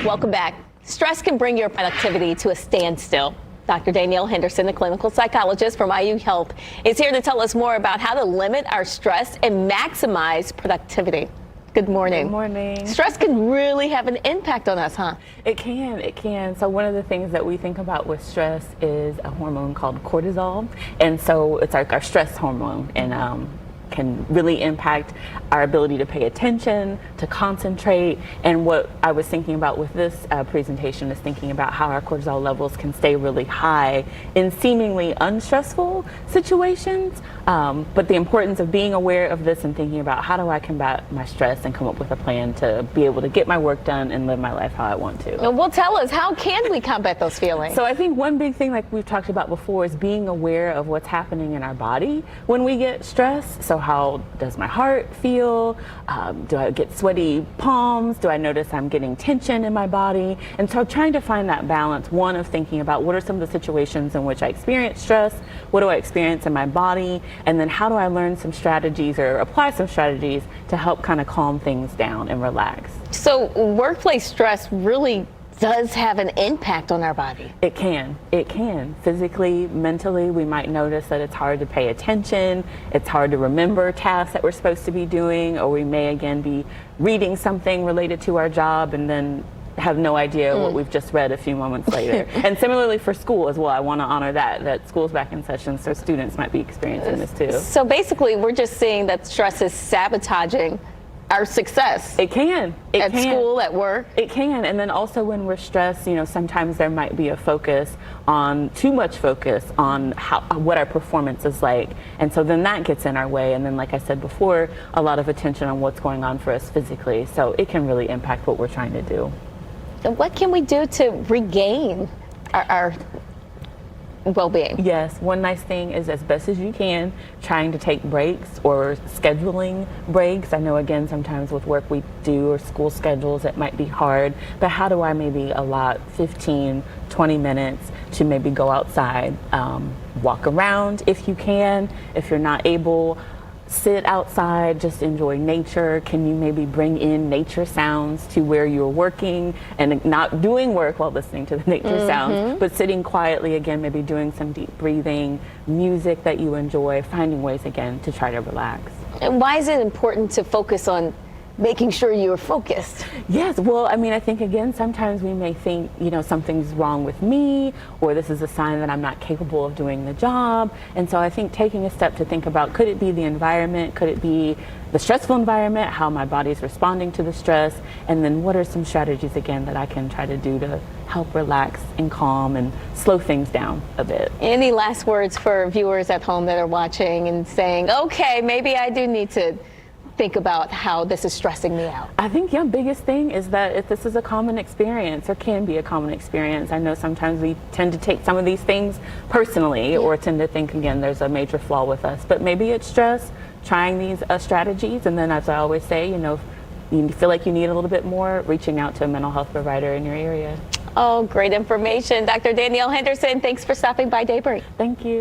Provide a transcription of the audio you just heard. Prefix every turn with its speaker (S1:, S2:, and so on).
S1: Welcome back. Stress can bring your productivity to a standstill. Dr. Danielle Henderson, a clinical psychologist from IU Health, is here to tell us more about how to limit our stress and maximize productivity. Good morning.
S2: Good morning.
S1: Stress can really have an impact on us, huh?
S2: It can. So one of the things that we think about with stress is a hormone called cortisol. And so it's like our stress hormone, and can really impact our ability to pay attention, to concentrate. And what I was thinking about with this presentation is thinking about how our cortisol levels can stay really high in seemingly unstressful situations. But the importance of being aware of this and thinking about how do I combat my stress and come up with a plan to be able to get my work done and live my life how I want to.
S1: Well, tell us, how can we combat those feelings?
S2: So I think one big thing, like we've talked about before, is being aware of what's happening in our body when we get stressed. So how does my heart feel? Do I get sweaty palms? Do I notice I'm getting tension in my body? And so trying to find that balance, one, of thinking about what are some of the situations in which I experience stress, what do I experience in my body, and then how do I learn some strategies or apply some strategies to help kind of calm things down and relax.
S1: So workplace stress really does have an impact on our body.
S2: It can. Physically, mentally, we might notice that it's hard to pay attention, it's hard to remember tasks that we're supposed to be doing, or we may again be reading something related to our job and then have no idea what we've just read a few moments later. And similarly for school as well, I want to honor that school's back in session, so students might be experiencing this too.
S1: So basically, we're just seeing that stress is sabotaging our success.
S2: It can.
S1: At school, at work.
S2: It can. And then also when we're stressed, sometimes there might be a focus on, too much focus on what our performance is like. And so then that gets in our way. And then, like I said before, a lot of attention on what's going on for us physically. So it can really impact what we're trying to do.
S1: So what can we do to regain our well-being?
S2: Yes, one nice thing is, as best as you can, trying to take breaks or scheduling breaks. I know, again, sometimes with work we do, or school schedules, it might be hard, but how do I maybe allot 15, 20 minutes to maybe go outside, walk around if you can. If you're not able, sit outside, just enjoy nature. Can you maybe bring in nature sounds to where you're working and not doing work while listening to the nature sounds, but sitting quietly, again, maybe doing some deep breathing, music that you enjoy, finding ways again to try to relax.
S1: And why is it important to focus on making sure you're focused?
S2: Yes, well, I think, again, sometimes we may think, something's wrong with me, or this is a sign that I'm not capable of doing the job. And so I think taking a step to think about, could it be the environment? Could it be the stressful environment, how my body's responding to the stress? And then what are some strategies, again, that I can try to do to help relax and calm and slow things down a bit?
S1: Any last words for viewers at home that are watching and saying, okay, maybe I do need to think about how this is stressing me out?
S2: I think, biggest thing is that if this is a common experience, or can be a common experience, I know sometimes we tend to take some of these things personally, or tend to think, again, there's a major flaw with us. But maybe it's stress, trying these strategies, and then, as I always say, if you feel like you need a little bit more, reaching out to a mental health provider in your area.
S1: Oh, great information. Dr. Danielle Henderson, thanks for stopping by Daybreak.
S2: Thank you.